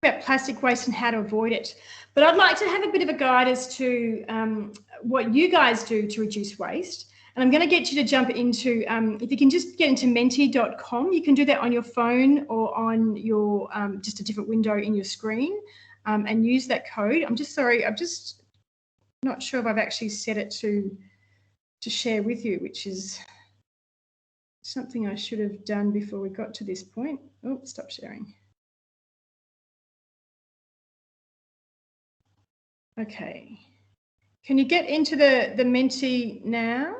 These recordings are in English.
about plastic waste and how to avoid it. But I'd like to have a bit of a guide as to what you guys do to reduce waste. And I'm going to get you to jump into, if you can just get into menti.com, you can do that on your phone or on your, just a different window in your screen, and use that code. I'm just sorry, I'm just not sure if I've actually set it to share with you, which is something I should have done before we got to this point. Oh, stop sharing. Okay. Can you get into the Menti now?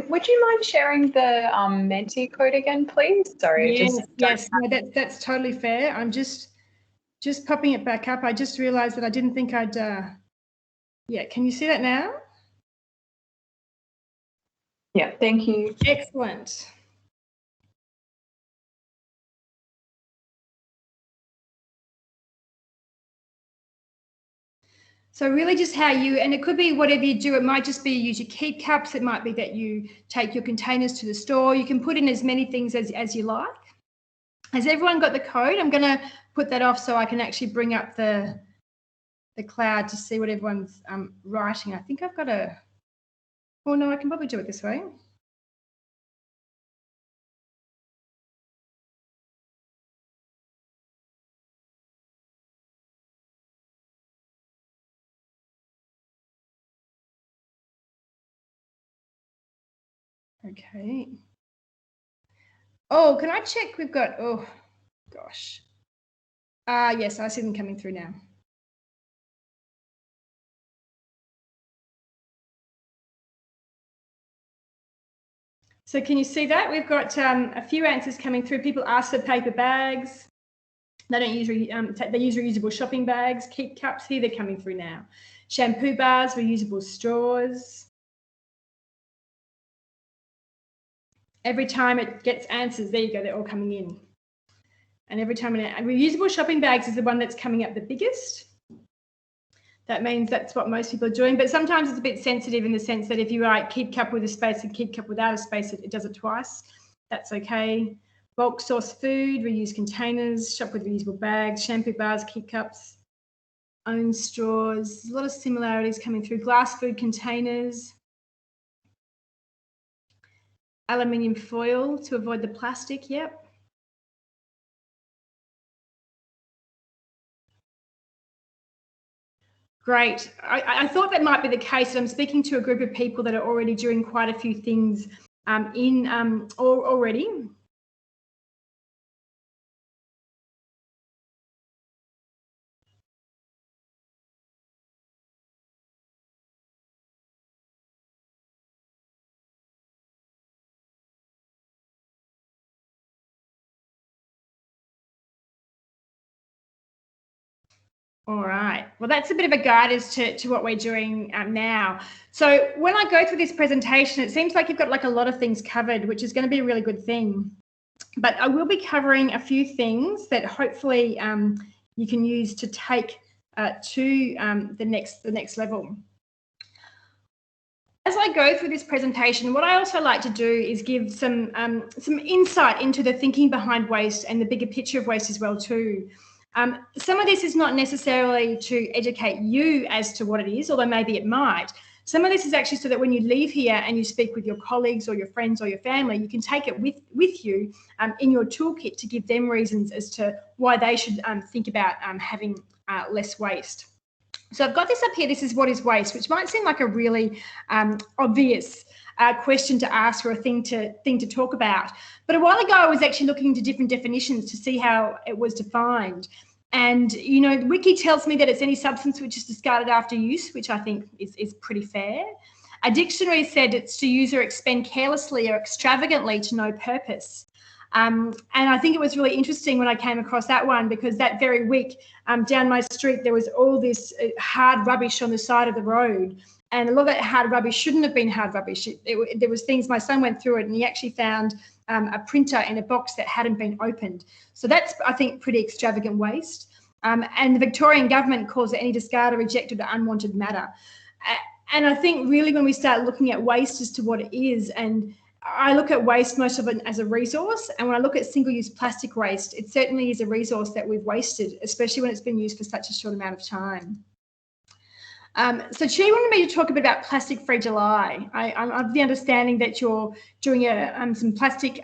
Would you mind sharing the Menti code again, please? Sorry. Yes, no, that's totally fair. I'm just popping it back up. I just realized that I didn't think I'd, yeah, can you see that now? Yeah, thank you. Excellent. So really just how you, and it could be whatever you do, it might just be you use your keep cups, it might be that you take your containers to the store, you can put in as many things as you like. Has everyone got the code? I'm going to put that off so I can actually bring up the cloud to see what everyone's writing. I think I've got a, oh no, I can probably do it this way. Okay. Oh, can I check? We've got, oh gosh. Yes, I see them coming through now. So can you see that? We've got a few answers coming through. People ask for paper bags. They don't use, they use reusable shopping bags, keep cups. Here, they're coming through now. Shampoo bars, reusable straws. Every time it gets answers, there you go, they're all coming in. And every time, reusable shopping bags is the one that's coming up the biggest. That means that's what most people are doing, but sometimes it's a bit sensitive in the sense that if you write keep cup with a space and keep cup without a space, it does it twice. That's okay. Bulk source food, reuse containers, shop with reusable bags, shampoo bars, keep cups, own straws. A lot of similarities coming through. Glass food containers. Aluminium foil to avoid the plastic, yep. Great. I thought that might be the case. I'm speaking to a group of people that are already doing quite a few things already. All right. Well, that's a bit of a guide as to what we're doing now. So when I go through this presentation, it seems like you've got like a lot of things covered, which is going to be a really good thing. But I will be covering a few things that hopefully you can use to take to the next level. As I go through this presentation, what I also like to do is give some insight into the thinking behind waste and the bigger picture of waste as well too. Some of this is not necessarily to educate you as to what it is, although maybe it might. Some of this is actually so that when you leave here and you speak with your colleagues or your friends or your family, you can take it with you in your toolkit to give them reasons as to why they should think about having less waste. So I've got this up here. This is what is waste, which might seem like a really obvious question to ask or a thing to talk about. But a while ago, I was actually looking into different definitions to see how it was defined. And, you know, Wiki tells me that it's any substance which is discarded after use, which I think is pretty fair. A dictionary said it's to use or expend carelessly or extravagantly to no purpose. And I think it was really interesting when I came across that one, because that very week down my street, there was all this hard rubbish on the side of the road. And a lot of that hard rubbish shouldn't have been hard rubbish. There was things, my son went through it and he actually found a printer in a box that hadn't been opened. So that's, I think, pretty extravagant waste. And the Victorian government calls it any discarded, rejected or unwanted matter. And I think really when we start looking at waste as to what it is, and I look at waste most of it as a resource, and when I look at single-use plastic waste, it certainly is a resource that we've wasted, especially when it's been used for such a short amount of time. So Chi wanted me to talk a bit about Plastic-Free July. I have the understanding that you're doing some plastic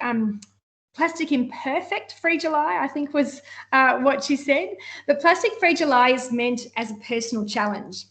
imperfect free July, I think was what she said. But Plastic-Free July is meant as a personal challenge.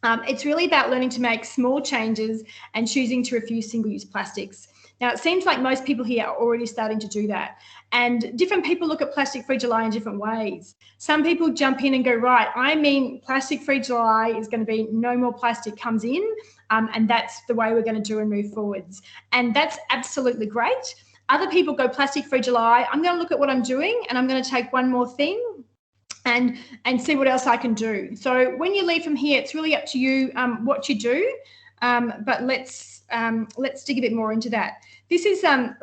It's really about learning to make small changes and choosing to refuse single-use plastics. Now, it seems like most people here are already starting to do that. And different people look at Plastic-Free July in different ways. Some people jump in and go, right, I mean, Plastic-Free July is going to be no more plastic comes in, and that's the way we're going to do and move forwards. And that's absolutely great. Other people go Plastic-Free July, I'm going to look at what I'm doing and I'm going to take one more thing and see what else I can do. So when you leave from here, it's really up to you what you do, but let's dig a bit more into that. This is, I'm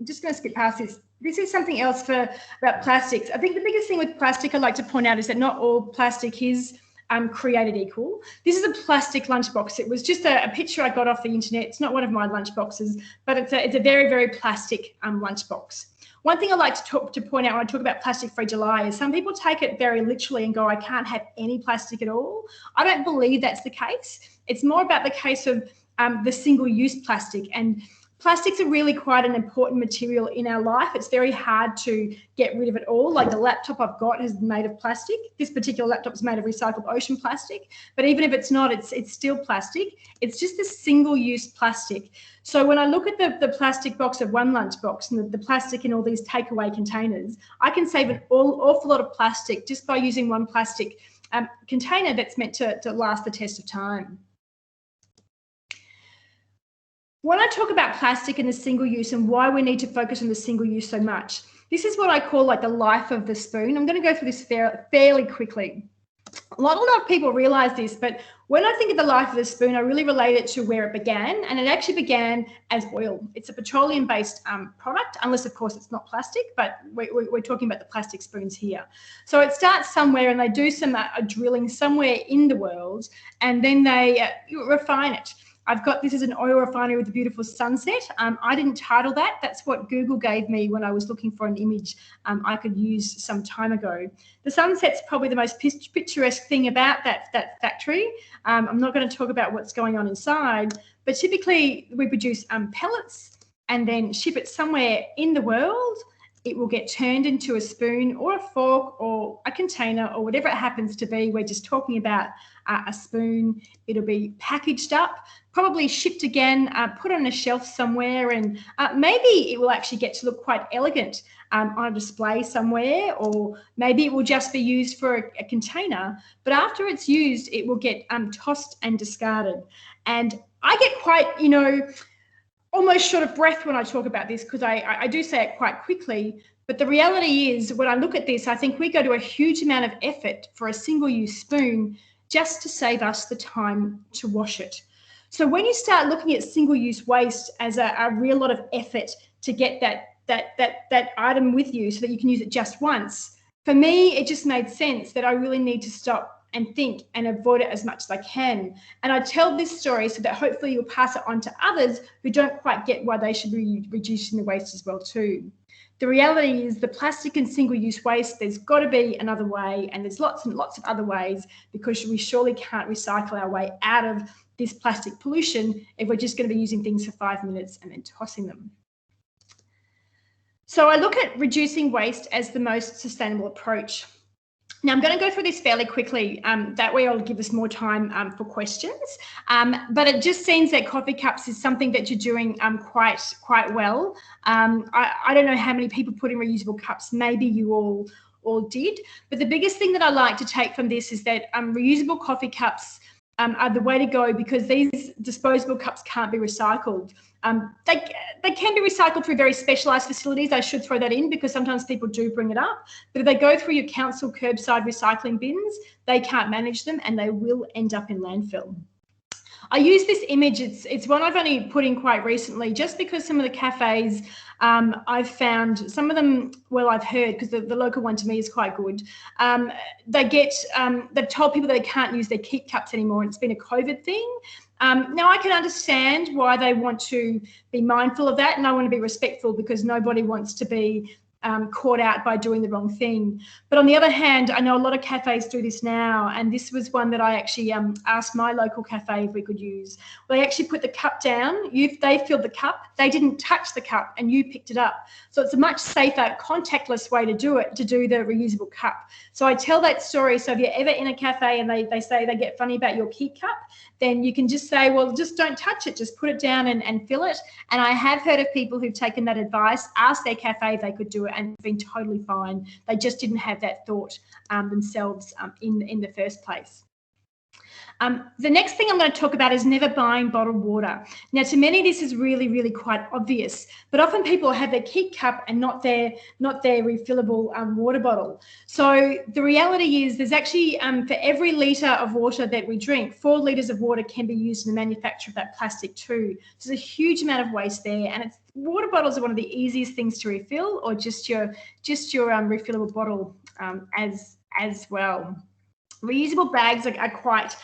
just going to skip past this. This is something else about plastics. I think the biggest thing with plastic I'd like to point out is that not all plastic is created equal. This is a plastic lunchbox. It was just a picture I got off the internet. It's not one of my lunchboxes, but it's a very, very plastic lunchbox. One thing I like to point out when I talk about Plastic-Free July is some people take it very literally and go, I can't have any plastic at all. I don't believe that's the case. It's more about the case of the single-use plastic, and plastics are really quite an important material in our life. It's very hard to get rid of it all. Like the laptop I've got is made of plastic. This particular laptop is made of recycled ocean plastic, but even if it's not, it's still plastic. It's just a single-use plastic. So when I look at the plastic box of one lunchbox and the plastic in all these takeaway containers, I can save an awful lot of plastic just by using one plastic container that's meant to last the test of time. When I talk about plastic and the single use and why we need to focus on the single use so much, this is what I call like the life of the spoon. I'm going to go through this fairly quickly. Not a lot of people realize this, but when I think of the life of the spoon, I really relate it to where it began, and it actually began as oil. It's a petroleum-based product, unless of course it's not plastic, but we're talking about the plastic spoons here. So it starts somewhere and they do some drilling somewhere in the world, and then they refine it. I've got this as an oil refinery with a beautiful sunset. I didn't title that. That's what Google gave me when I was looking for an image I could use some time ago. The sunset's probably the most picturesque thing about that factory. I'm not going to talk about what's going on inside, but typically we produce pellets and then ship it somewhere in the world. It will get turned into a spoon or a fork or a container or whatever it happens to be. We're just talking about a spoon. It'll be packaged up, probably shipped again, put on a shelf somewhere, and maybe it will actually get to look quite elegant on a display somewhere, or maybe it will just be used for a container. But after it's used, it will get tossed and discarded. And I get quite, almost short of breath when I talk about this because I do say it quite quickly. But the reality is, when I look at this, I think we go to a huge amount of effort for a single-use spoon just to save us the time to wash it. So when you start looking at single-use waste as a real lot of effort to get that item with you so that you can use it just once, for me, it just made sense that I really need to stop and think and avoid it as much as I can. And I tell this story so that hopefully you'll pass it on to others who don't quite get why they should be reducing the waste as well too. The reality is the plastic and single-use waste, there's got to be another way, and there's lots and lots of other ways, because we surely can't recycle our way out of this plastic pollution if we're just going to be using things for 5 minutes and then tossing them. So I look at reducing waste as the most sustainable approach. Now, I'm going to go through this fairly quickly. That way I'll give us more time for questions. But it just seems that coffee cups is something that you're doing quite well. I don't know how many people put in reusable cups. Maybe you all did. But the biggest thing that I like to take from this is that reusable coffee cups are the way to go, because these disposable cups can't be recycled. They can be recycled through very specialised facilities. I should throw that in because sometimes people do bring it up. But if they go through your council curbside recycling bins, they can't manage them and they will end up in landfill. I use this image. It's one I've only put in quite recently, just because some of the cafes I've found, some of them, well, I've heard, because the local one to me is quite good. They've told people they can't use their keep cups anymore, and it's been a COVID thing. Now, I can understand why they want to be mindful of that, and I want to be respectful, because nobody wants to be caught out by doing the wrong thing. But on the other hand, I know a lot of cafes do this now, and this was one that I actually asked my local cafe if we could use. Well, they actually put the cup down. They filled the cup. They didn't touch the cup, and you picked it up. So it's a much safer, contactless way to do it, to do the reusable cup. So I tell that story. So if you're ever in a cafe and they say they get funny about your keep cup, then you can just say, well, just don't touch it. Just put it down and fill it. And I have heard of people who've taken that advice, asked their cafe if they could do it, and been totally fine. They just didn't have that thought themselves in the first place. The next thing I'm going to talk about is never buying bottled water. Now, to many, this is really, really quite obvious, but often people have their keep cup and not their refillable water bottle. So the reality is there's actually, for every litre of water that we drink, 4 litres of water can be used in the manufacture of that plastic too. So there's a huge amount of waste there, and water bottles are one of the easiest things to refill, or just your refillable bottle as well. Reusable bags are quite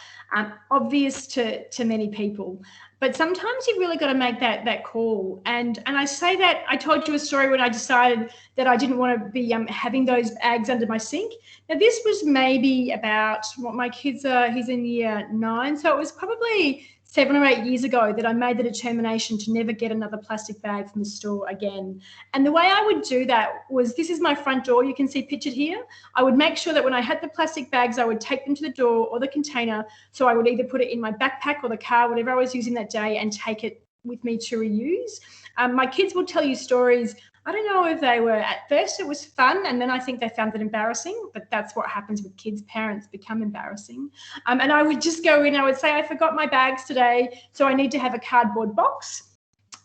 obvious to many people, but sometimes you've really got to make that call. And I say that, I told you a story when I decided that I didn't want to be having those bags under my sink. Now, this was maybe about, what my kids are, he's in year 9, so it was probably 7 or 8 years ago that I made the determination to never get another plastic bag from the store again. And the way I would do that was, this is my front door, you can see pictured here. I would make sure that when I had the plastic bags, I would take them to the door or the container. So I would either put it in my backpack or the car, whatever I was using that day, and take it with me to reuse. My kids will tell you stories. I don't know if they were, at first it was fun, and then I think they found it embarrassing, but that's what happens with kids. Parents become embarrassing. And I would just go in, I would say, I forgot my bags today, so I need to have a cardboard box.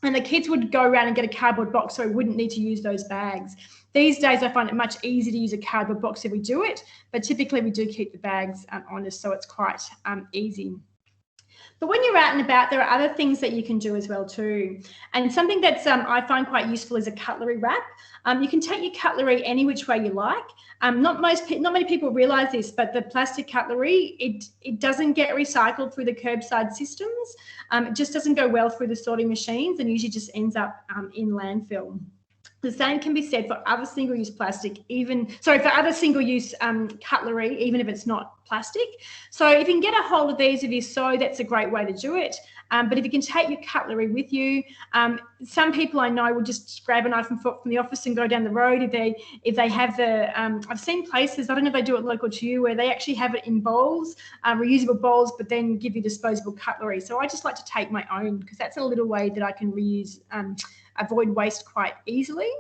And the kids would go around and get a cardboard box, so I wouldn't need to use those bags. These days, I find it much easier to use a cardboard box if we do it, but typically we do keep the bags on us, so it's quite easy. But when you're out and about, there are other things that you can do as well too. And something that's I find quite useful is a cutlery wrap. You can take your cutlery any which way you like. Not many people realise this, but the plastic cutlery, it doesn't get recycled through the curbside systems. It just doesn't go well through the sorting machines, and usually just ends up in landfill. The same can be said for other single-use plastic, for other single-use cutlery, even if it's not plastic. So if you can get a hold of these, if you sew, that's a great way to do it. But if you can take your cutlery with you, some people I know will just grab a knife and fork from the office and go down the road. If they have the, I've seen places, I don't know if they do it local to you, where they actually have it in bowls, reusable bowls, but then give you disposable cutlery. So I just like to take my own, because that's a little way that I can reuse, avoid waste quite easily.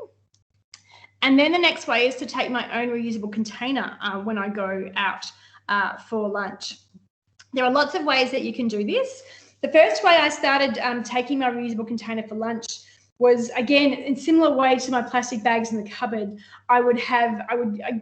And then the next way is to take my own reusable container when I go out for lunch. There are lots of ways that you can do this. The first way I started taking my reusable container for lunch was, again, in similar way to my plastic bags in the cupboard. I would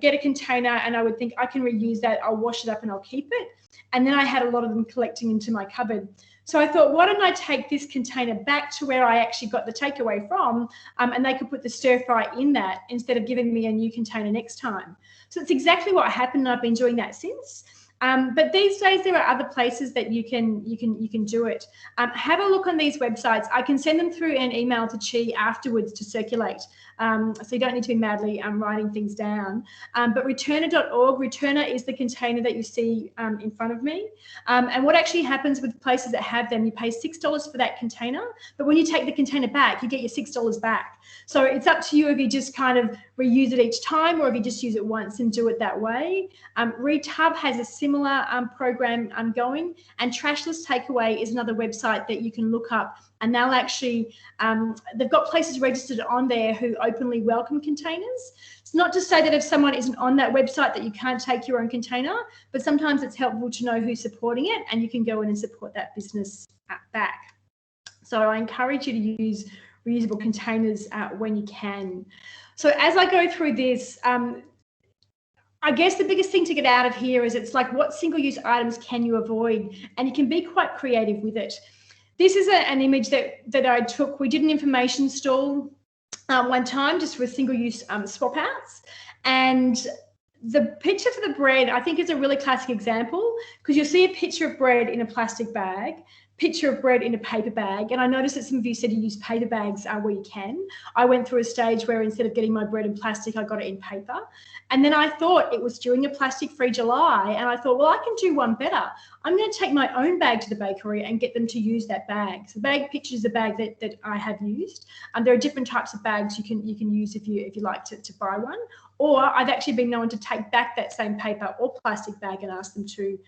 get a container and I would think, I can reuse that, I'll wash it up and I'll keep it. And then I had a lot of them collecting into my cupboard. So I thought, why don't I take this container back to where I actually got the takeaway from, and they could put the stir fry in that instead of giving me a new container next time. So it's exactly what happened, and I've been doing that since. But these days there are other places that you can do it. Have a look on these websites. I can send them through an email to Chi afterwards to circulate. So you don't need to be madly writing things down. But returner.org, Returner is the container that you see in front of me. And what actually happens with places that have them, you pay $6 for that container, but when you take the container back, you get your $6 back. So it's up to you if you just kind of reuse it each time, or if you just use it once and do it that way. ReTub has a similar program going, and Trashless Takeaway is another website that you can look up, and they'll actually, they've got places registered on there who openly welcome containers. It's not to say that if someone isn't on that website that you can't take your own container, but sometimes it's helpful to know who's supporting it, and you can go in and support that business back. So I encourage you to use reusable containers when you can. So as I go through this, I guess the biggest thing to get out of here is it's like, what single-use items can you avoid? And you can be quite creative with it. This is an image that I took. We did an information stall one time just with single-use swap outs. And the picture for the bread, I think, is a really classic example, because you'll see a picture of bread in a plastic bag, picture of bread in a paper bag. And I noticed that some of you said you use paper bags where you can. I went through a stage where instead of getting my bread in plastic, I got it in paper. And then I thought, it was during a plastic-free July, and I thought, well, I can do one better. I'm going to take my own bag to the bakery and get them to use that bag. So the bag picture is the bag that I have used. There are different types of bags you can use if you like to buy one. Or I've actually been known to take back that same paper or plastic bag and ask them to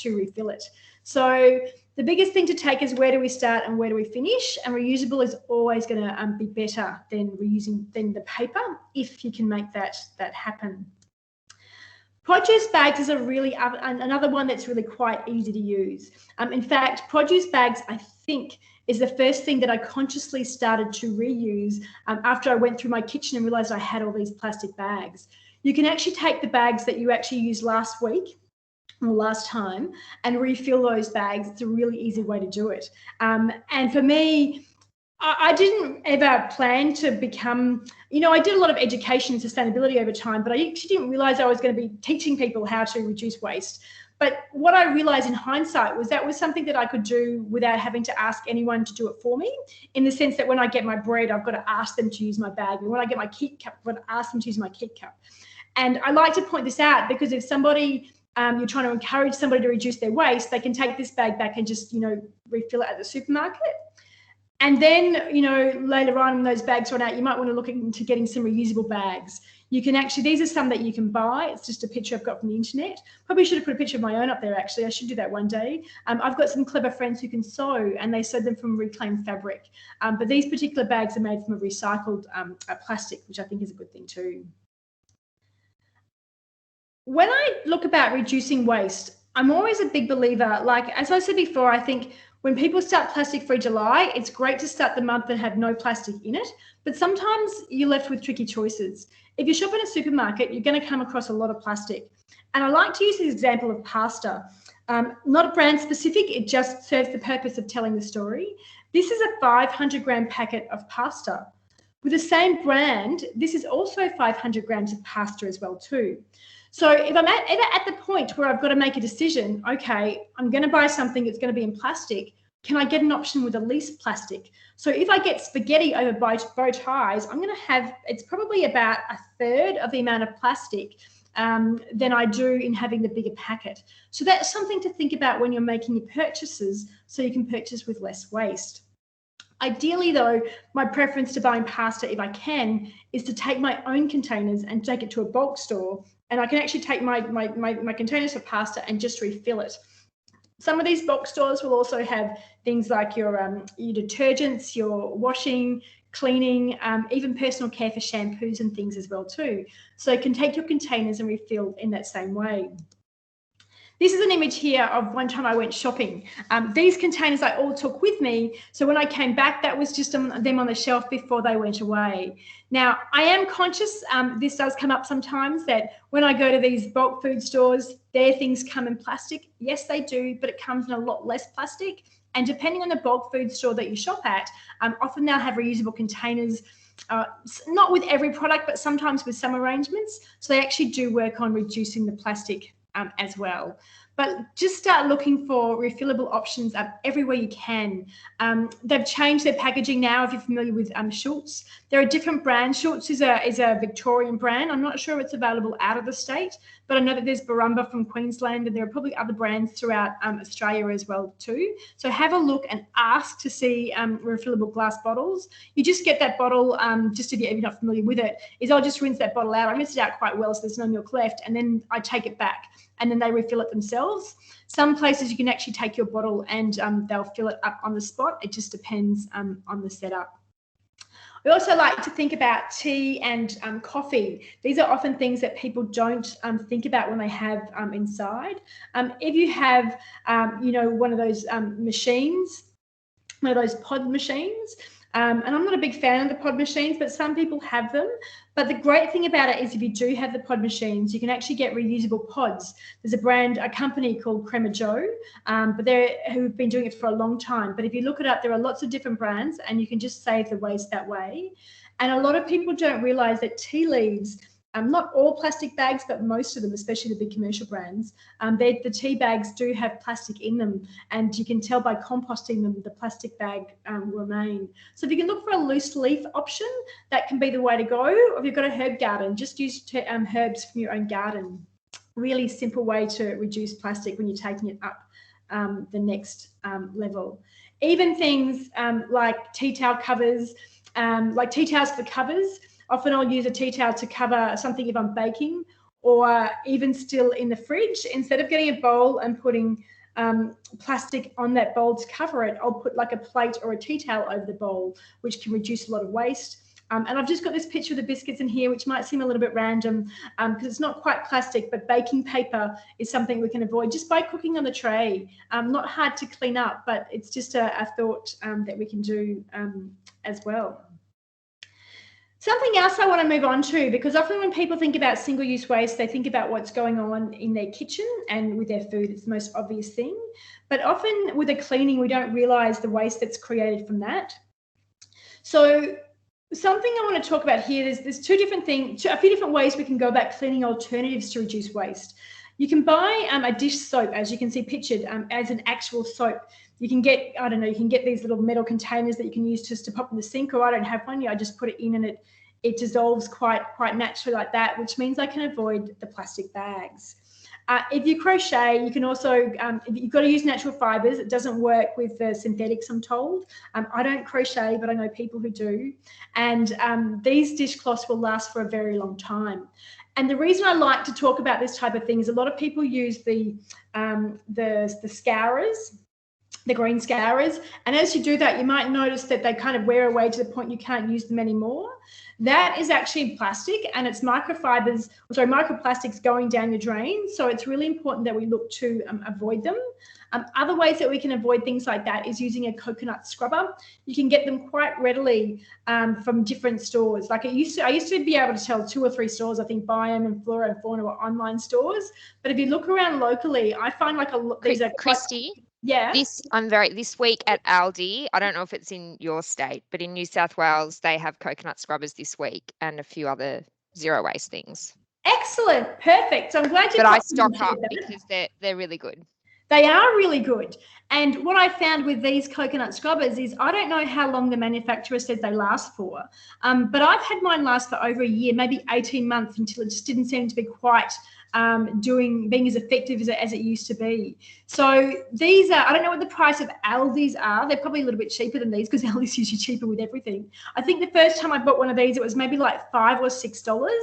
refill it. So the biggest thing to take is, where do we start and where do we finish? And reusable is always going to be better than the paper, if you can make that happen. Produce bags is another one that's really quite easy to use. In fact, produce bags, I think, is the first thing that I consciously started to reuse after I went through my kitchen and realized I had all these plastic bags. You can actually take the bags that you actually used last week or last time and refill those bags. It's a really easy way to do it. And for me, I didn't ever plan to become, I did a lot of education and sustainability over time, but I actually didn't realize I was going to be teaching people how to reduce waste. But what I realized in hindsight was that was something that I could do without having to ask anyone to do it for me, in the sense that when I get my bread, I've got to ask them to use my bag. And when I get my keep cup, I've got to ask them to use my keep cup. And I like to point this out, because if somebody, you're trying to encourage somebody to reduce their waste, they can take this bag back and just, refill it at the supermarket. And then, later on when those bags run out, you might want to look into getting some reusable bags. You can actually, these are some that you can buy. It's just a picture I've got from the internet. Probably should have put a picture of my own up there, actually. I should do that one day. I've got some clever friends who can sew, and they sew them from reclaimed fabric. But these particular bags are made from a recycled plastic, which I think is a good thing too. When I look about reducing waste, I'm always a big believer, like, as I said before, I think when people start Plastic-Free July, it's great to start the month and have no plastic in it, but sometimes you're left with tricky choices. If you shop in a supermarket, you're going to come across a lot of plastic. And I like to use this example of pasta. Not brand specific, it just serves the purpose of telling the story. This is a 500-gram packet of pasta. With the same brand, this is also 500 grams of pasta as well too. So if I'm ever at the point where I've got to make a decision, okay, I'm going to buy something that's going to be in plastic, can I get an option with the least plastic? So if I get spaghetti over bow ties, I'm going to have, it's probably about a third of the amount of plastic than I do in having the bigger packet. So that's something to think about when you're making your purchases, so you can purchase with less waste. Ideally, though, my preference to buying pasta, if I can, is to take my own containers and take it to a bulk store, and I can actually take my containers for pasta and just refill it. Some of these bulk stores will also have things like your detergents, your washing, cleaning, even personal care for shampoos and things as well too. So you can take your containers and refill in that same way. This is an image here of one time I went shopping. These containers I all took with me. So when I came back, that was just them on the shelf before they went away. Now, I am conscious, this does come up sometimes, that when I go to these bulk food stores, their things come in plastic. Yes, they do, but it comes in a lot less plastic. And depending on the bulk food store that you shop at, often they'll have reusable containers, not with every product, but sometimes with some arrangements. So they actually do work on reducing the plastic as well. But just start looking for refillable options everywhere you can. They've changed their packaging now, if you're familiar with Schultz. There are different brands. Schultz is a Victorian brand. I'm not sure it's available out of the state, but I know that there's Barumba from Queensland, and there are probably other brands throughout Australia as well too. So have a look and ask to see refillable glass bottles. You just get that bottle, just if you're not familiar with it, is I'll just rinse that bottle out. I rinse it out quite well so there's no milk left, and then I take it back, and then they refill it themselves. Some places you can actually take your bottle and they'll fill it up on the spot. It just depends on the setup. We also like to think about tea and coffee. These are often things that people don't think about when they have inside. If you have, one of those machines, one of those pod machines, And I'm not a big fan of the pod machines, but some people have them. But the great thing about it is if you do have the pod machines, you can actually get reusable pods. There's a company called Crema Joe, but who've been doing it for a long time. But if you look it up, there are lots of different brands and you can just save the waste that way. And a lot of people don't realize that tea leaves, not all plastic bags, but most of them, especially the big commercial brands, the tea bags do have plastic in them, and you can tell by composting them, the plastic bag will remain. So if you can look for a loose leaf option, that can be the way to go. Or if you've got a herb garden, just use herbs from your own garden. Really simple way to reduce plastic when you're taking it up the next level. Even things like tea towel covers, like tea towels for covers. Often I'll use a tea towel to cover something if I'm baking, or even still in the fridge. Instead of getting a bowl and putting plastic on that bowl to cover it, I'll put like a plate or a tea towel over the bowl, which can reduce a lot of waste. And I've just got this picture of the biscuits in here, which might seem a little bit random because it's not quite plastic, but baking paper is something we can avoid just by cooking on the tray. Not hard to clean up, but it's just a thought that we can do as well. Something else I want to move on to, because often when people think about single-use waste, they think about what's going on in their kitchen and with their food. It's the most obvious thing. But often with the cleaning, we don't realise the waste that's created from that. So something I want to talk about here, there's a few different ways we can go about cleaning alternatives to reduce waste. You can buy a dish soap, as you can see pictured, as an actual soap. You can get, I don't know, you can get these little metal containers that you can use just to pop in the sink, or I don't have one. I just put it in and it dissolves quite naturally like that, which means I can avoid the plastic bags. If you crochet, you can also, you've got to use natural fibres. It doesn't work with the synthetics, I'm told. I don't crochet, but I know people who do. And these dishcloths will last for a very long time. And the reason I like to talk about this type of thing is a lot of people use the scourers, the green scourers. And as you do that, you might notice that they kind of wear away to the point you can't use them anymore. That is actually plastic, and it's microplastics going down your drain. So it's really important that we look to avoid them. Other ways that we can avoid things like that is using a coconut scrubber. You can get them quite readily from different stores. Like I used to be able to tell 2 or 3 stores. I think Biome and Flora and Fauna were online stores. But if you look around locally, I find like these are Christy. Yeah. This week at Aldi, I don't know if it's in your state, but in New South Wales, they have coconut scrubbers this week and a few other zero waste things. Excellent. Perfect. So I'm glad you. But I stocked up because they're really good. They are really good. And what I found with these coconut scrubbers is I don't know how long the manufacturer says they last for, but I've had mine last for over a year, maybe 18 months, until it just didn't seem to be quite being as effective as it used to be. So these are, I don't know what the price of Aldi's are. They're probably a little bit cheaper than these because Aldi's usually cheaper with everything. I think the first time I bought one of these, it was maybe like $5 or $6.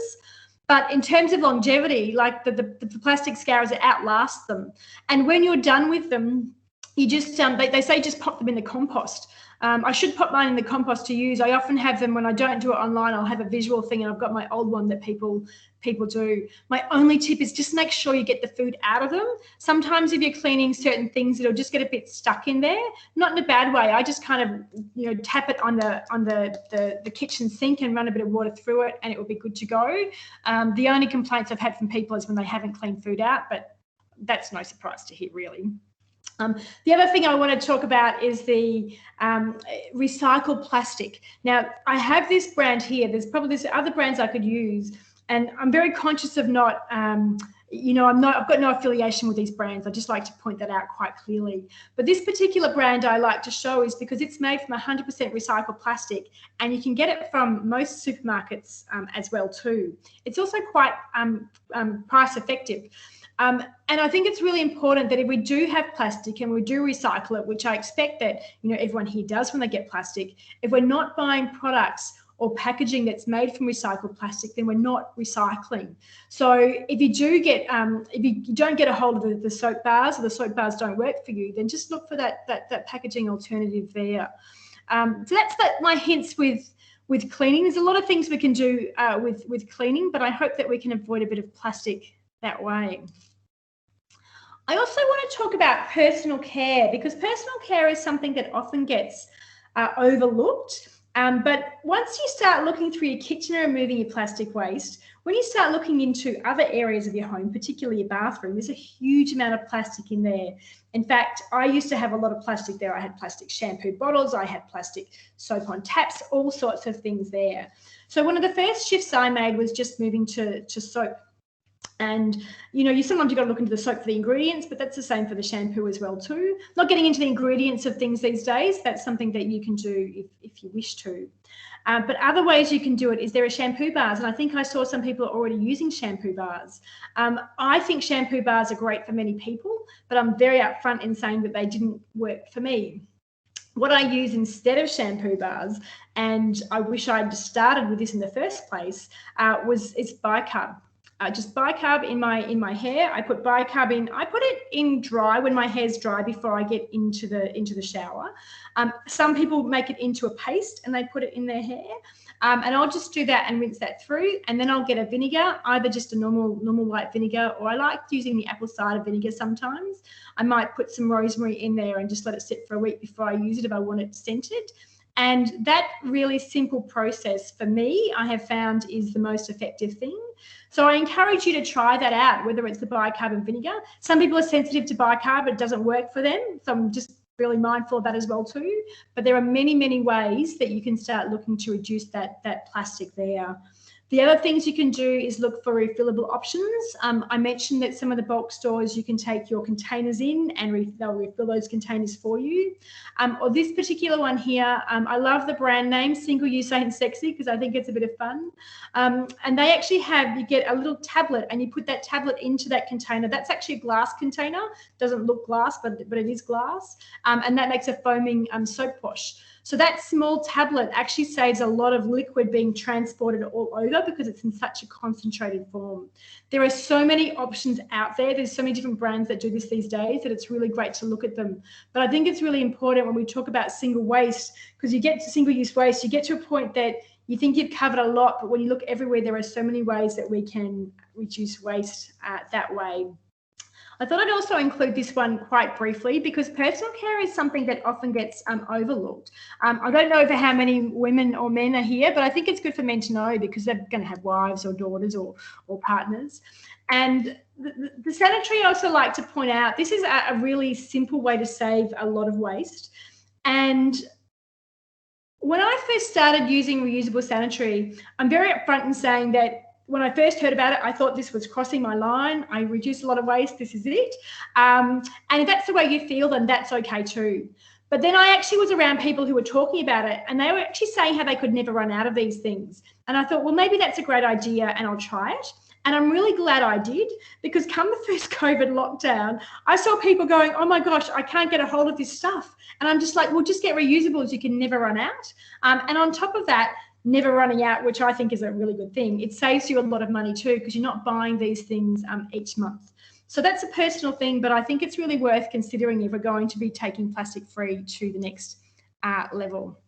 But in terms of longevity, like the plastic scourers, it outlasts them. And when you're done with them, you just, they say just pop them in the compost. I should pop mine in the compost to use. I often have them when I don't do it online. I'll have a visual thing, and I've got my old one that people do. My only tip is just make sure you get the food out of them. Sometimes if you're cleaning certain things, it'll just get a bit stuck in there. Not in a bad way. I just kind of, tap it on the kitchen sink and run a bit of water through it, and it will be good to go. The only complaints I've had from people is when they haven't cleaned food out, but that's no surprise to hear, really. The other thing I want to talk about is the recycled plastic. Now, I have this brand here. There's other brands I could use, and I'm very conscious of not, I've got no affiliation with these brands. I just like to point that out quite clearly. But this particular brand I like to show is because it's made from 100% recycled plastic, and you can get it from most supermarkets as well too. It's also quite price effective. And I think it's really important that if we do have plastic and we do recycle it, which I expect that, everyone here does when they get plastic, if we're not buying products or packaging that's made from recycled plastic, then we're not recycling. So if you don't get a hold of the soap bars, or the soap bars don't work for you, then just look for that packaging alternative there. So that's my hints with cleaning. There's a lot of things we can do with cleaning, but I hope that we can avoid a bit of plastic that way. I also want to talk about personal care, because personal care is something that often gets overlooked. But once you start looking through your kitchen and removing your plastic waste, when you start looking into other areas of your home, particularly your bathroom, there's a huge amount of plastic in there. In fact, I used to have a lot of plastic there. I had plastic shampoo bottles, I had plastic soap on taps, all sorts of things there. So one of the first shifts I made was just moving to soap. And, you know, sometimes you've got to look into the soap for the ingredients, but that's the same for the shampoo as well too. Not getting into the ingredients of things these days, that's something that you can do if you wish to. But other ways you can do it is there are shampoo bars, and I think I saw some people are already using shampoo bars. I think shampoo bars are great for many people, but I'm very upfront in saying that they didn't work for me. What I use instead of shampoo bars, and I wish I'd started with this in the first place, is bicarb. Just bicarb in my hair. I put bicarb in. I put it in dry when my hair's dry before I get into the shower. Some people make it into a paste and they put it in their hair. And I'll just do that and rinse that through, and then I'll get a vinegar, either just a normal white vinegar, or I like using the apple cider vinegar sometimes. I might put some rosemary in there and just let it sit for a week before I use it if I want it scented. And that really simple process for me, I have found, is the most effective thing. So I encourage you to try that out, whether it's the bicarb and vinegar. Some people are sensitive to bicarb, it doesn't work for them. So I'm just really mindful of that as well too. But there are many, many ways that you can start looking to reduce that plastic there. The other things you can do is look for refillable options. I mentioned that some of the bulk stores, you can take your containers in and they'll refill those containers for you. Or this particular one here, I love the brand name, Single Use Ain't Sexy, because I think it's a bit of fun. And they actually you get a little tablet and you put that tablet into that container. That's actually a glass container. Doesn't look glass, but it is glass. And that makes a foaming soap wash. So that small tablet actually saves a lot of liquid being transported all over because it's in such a concentrated form. There are so many options out there. There's so many different brands that do this these days that it's really great to look at them. But I think it's really important when we talk about single waste, because you get to single-use waste, you get to a point that you think you've covered a lot, but when you look everywhere, there are so many ways that we can reduce waste that way. I thought I'd also include this one quite briefly because personal care is something that often gets overlooked. I don't know for how many women or men are here, but I think it's good for men to know because they're going to have wives or daughters or partners. And the sanitary, I also like to point out, this is a really simple way to save a lot of waste. And when I first started using reusable sanitary, I'm very upfront in saying that when I first heard about it, I thought this was crossing my line. I reduced a lot of waste. This is it. And if that's the way you feel, then that's okay too. But then I actually was around people who were talking about it and they were actually saying how they could never run out of these things. And I thought, well, maybe that's a great idea and I'll try it. And I'm really glad I did, because come the first COVID lockdown, I saw people going, oh my gosh, I can't get a hold of this stuff. And I'm just like, well, just get reusables. You can never run out. And on top of that, never running out, which I think is a really good thing. It saves you a lot of money too, because you're not buying these things each month. So that's a personal thing, but I think it's really worth considering if we're going to be taking plastic free to the next level.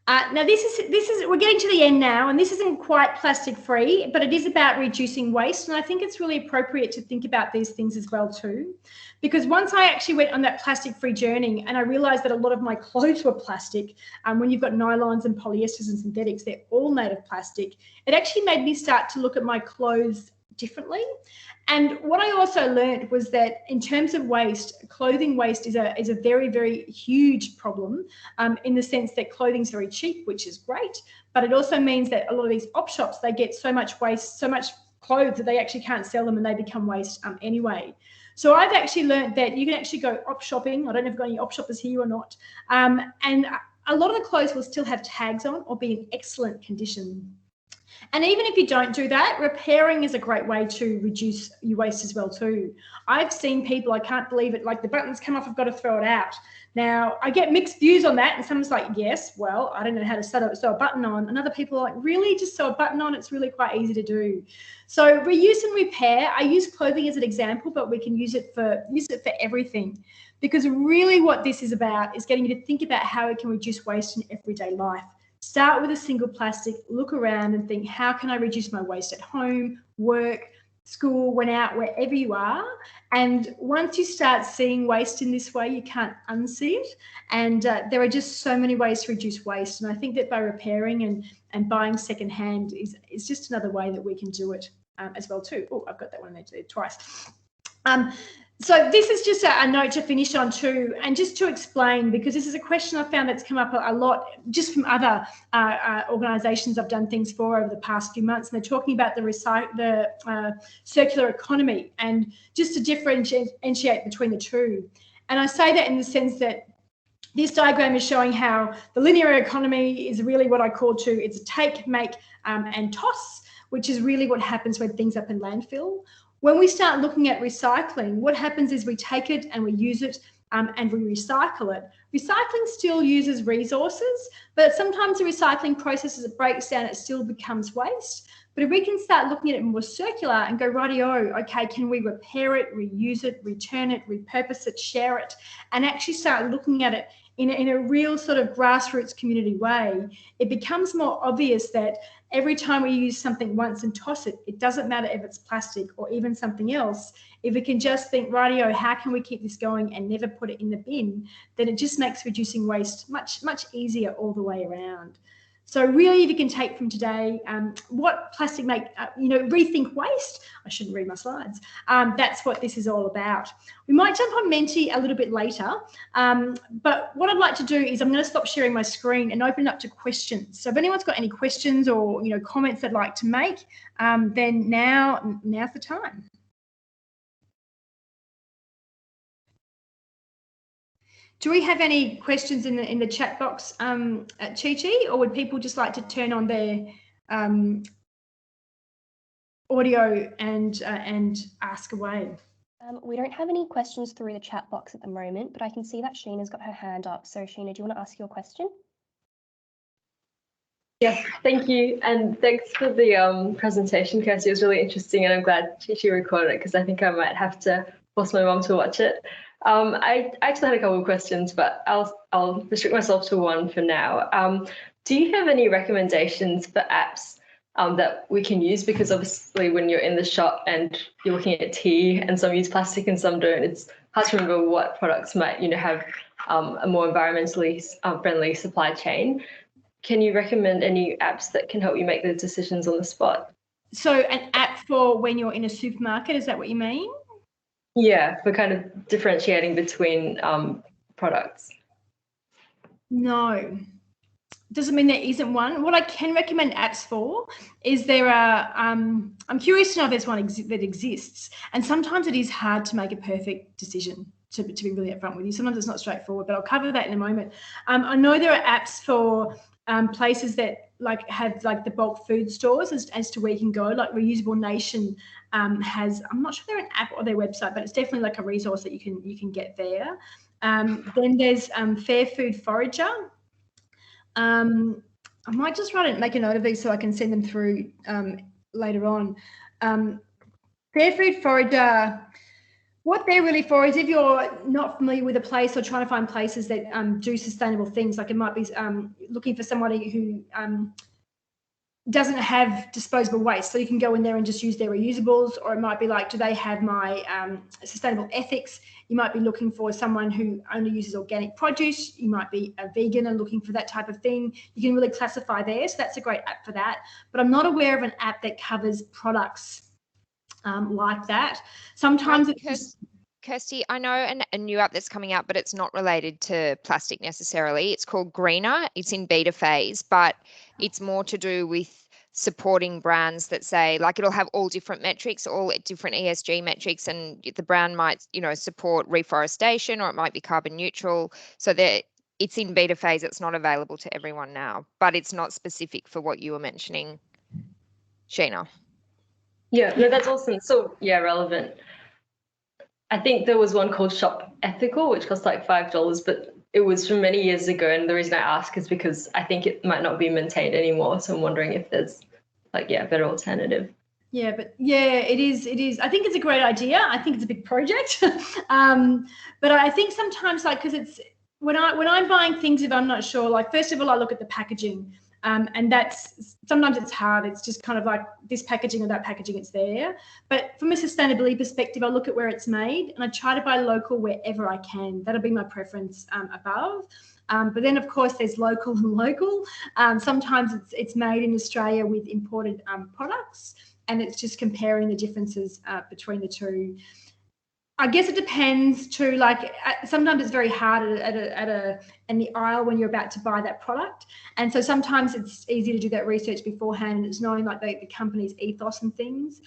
Now this is we're getting to the end now, and this isn't quite plastic free, but it is about reducing waste. And I think it's really appropriate to think about these things as well too, because once I actually went on that plastic free journey and I realized that a lot of my clothes were plastic, when you've got nylons and polyesters and synthetics, they're all made of plastic. It actually made me start to look at my clothes differently. And what I also learned was that in terms of waste, clothing waste is a very, very huge problem, in the sense that clothing's very cheap, which is great, but it also means that a lot of these op shops, they get so much waste, so much clothes that they actually can't sell them and they become waste anyway. So I've actually learned that you can actually go op shopping. I don't know if you've got any op shoppers here or not. And a lot of the clothes will still have tags on or be in excellent condition. And even if you don't do that, repairing is a great way to reduce your waste as well too. I've seen people, I can't believe it, like the buttons come off, I've got to throw it out. Now, I get mixed views on that, and someone's like, yes, well, I don't know how to sew a button on. And other people are like, really, just sew a button on? It's really quite easy to do. So reuse and repair, I use clothing as an example, but we can use it for everything. Because really what this is about is getting you to think about how we can reduce waste in everyday life. Start with a single plastic, look around and think, how can I reduce my waste at home, work, school, went out, wherever you are. And once you start seeing waste in this way, you can't unsee it. And there are just so many ways to reduce waste. And I think that by repairing and buying secondhand is just another way that we can do it as well too. Oh, I've got that one there twice. So this is just a note to finish on too, and just to explain, because this is a question I found that's come up a lot just from other organisations I've done things for over the past few months, and they're talking about the circular economy and just to differentiate between the two. And I say that in the sense that this diagram is showing how the linear economy is really what I call it's a take, make, and toss, which is really what happens when things up in landfill. When we start looking at recycling, what happens is we take it and we use it and we recycle it. Recycling still uses resources, but sometimes the recycling process, as it breaks down, it still becomes waste. But if we can start looking at it more circular and go, rightio, okay, can we repair it, reuse it, return it, repurpose it, share it, and actually start looking at it in a real sort of grassroots community way, it becomes more obvious that every time we use something once and toss it, it doesn't matter if it's plastic or even something else. If we can just think, rightio, how can we keep this going and never put it in the bin, then it just makes reducing waste much, much easier all the way around. So really, if you can take from today, what plastic make, rethink waste. I shouldn't read my slides. That's what this is all about. We might jump on Menti a little bit later, but what I'd like to do is I'm going to stop sharing my screen and open it up to questions. So if anyone's got any questions or comments they'd like to make, then now's the time. Do we have any questions in the chat box at Chi-Chi, or would people just like to turn on their audio and ask away? We don't have any questions through the chat box at the moment, but I can see that Sheena's got her hand up. So Sheena, do you want to ask your question? Yes, thank you. And thanks for the presentation, Kirsty. It was really interesting, and I'm glad Chi-Chi recorded it because I think I might have to force my mum to watch it. I actually had a couple of questions, but I'll restrict myself to one for now. Do you have any recommendations for apps that we can use? Because obviously when you're in the shop and you're looking at tea and some use plastic and some don't, it's hard to remember what products might have a more environmentally friendly supply chain. Can you recommend any apps that can help you make those decisions on the spot? So an app for when you're in a supermarket, is that what you mean? Yeah, for kind of differentiating between products. No, doesn't mean there isn't one. What I can recommend apps for is there are, I'm curious to know if there's one that exists. And sometimes it is hard to make a perfect decision, to be really upfront with you. Sometimes it's not straightforward, but I'll cover that in a moment. I know there are apps for places that have the bulk food stores as to where you can go, like Reusable Nation has, I'm not sure they're an app or their website, but it's definitely like a resource that you can get there. Then there's Fair Food Forager. I might just make a note of these so I can send them through later on. Fair Food Forager, what they're really for is if you're not familiar with a place or trying to find places that do sustainable things, like it might be looking for somebody who doesn't have disposable waste, so you can go in there and just use their reusables, or it might be like, do they have my sustainable ethics? You might be looking for someone who only uses organic produce. You might be a vegan and looking for that type of thing. You can really classify there, so that's a great app for that. But I'm not aware of an app that covers products like that. Sometimes it's just... Kirsty, I know a new app that's coming out, but it's not related to plastic necessarily. It's called Greener. It's in beta phase, but it's more to do with supporting brands that say, like, it'll have all different metrics, all different ESG metrics, and the brand might, support reforestation, or it might be carbon neutral. So that it's in beta phase. It's not available to everyone now, but it's not specific for what you were mentioning, Sheena. Yeah, no, that's awesome. So yeah, relevant. I think there was one called Shop Ethical, which cost like $5, but it was from many years ago. And the reason I ask is because I think it might not be maintained anymore. So I'm wondering if there's a better alternative. Yeah, but yeah, it is. I think it's a great idea. I think it's a big project. But I think sometimes because it's when I'm buying things, if I'm not sure, first of all, I look at the packaging. And that's sometimes it's hard. It's just kind of like this packaging or that packaging, it's there. But from a sustainability perspective, I look at where it's made and I try to buy local wherever I can. That'll be my preference above. But then, of course, there's local and local. Sometimes it's made in Australia with imported products, and it's just comparing the differences between the two. I guess it depends too. Like sometimes it's very hard in the aisle when you're about to buy that product, and so sometimes it's easy to do that research beforehand, and it's knowing like the company's ethos and things.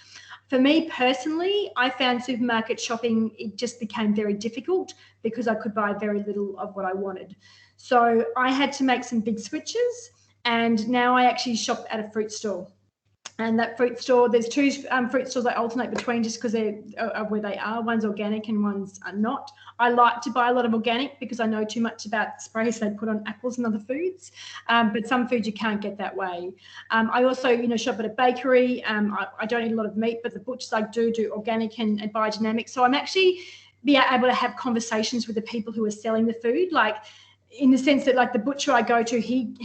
For me personally, I found supermarket shopping, it just became very difficult because I could buy very little of what I wanted. So I had to make some big switches, and now I actually shop at a fruit store. And that fruit store, there's two fruit stores I alternate between just because they're where they are. One's organic and one's not. I like to buy a lot of organic because I know too much about sprays they put on apples and other foods. But some foods you can't get that way. I also, shop at a bakery. I don't eat a lot of meat, but the butchers I do organic and biodynamic. So I'm actually able to have conversations with the people who are selling the food, like in the sense that like the butcher I go to, he